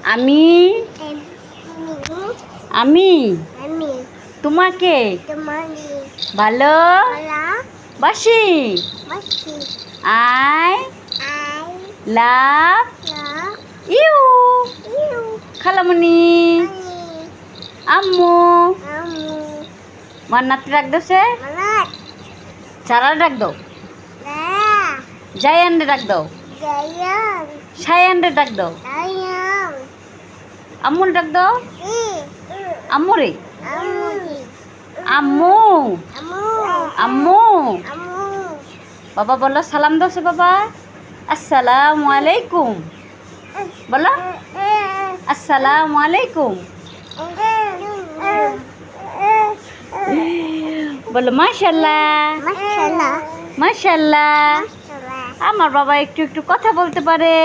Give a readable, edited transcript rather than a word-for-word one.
আমি আমি তোমাকে ভালোবাসি। I love you. খালামণি আম্মু মান্নাত ডাক দাও সে সারা ডাক দাও জায়ানরে ডাক দাও সায়ানরে ডাক দাও আম্মুর ডাক দাও আম্মুরে আম্মু আম্মু বাবা বলো সালাম দাও সে বাবা আসসালামু আলাইকুম বলো আসসালামু আলাইকুম বলো মাশাআল্লাহ মাশাআল্লাহ আমার বাবা একটু একটু কথা বলতে পারে।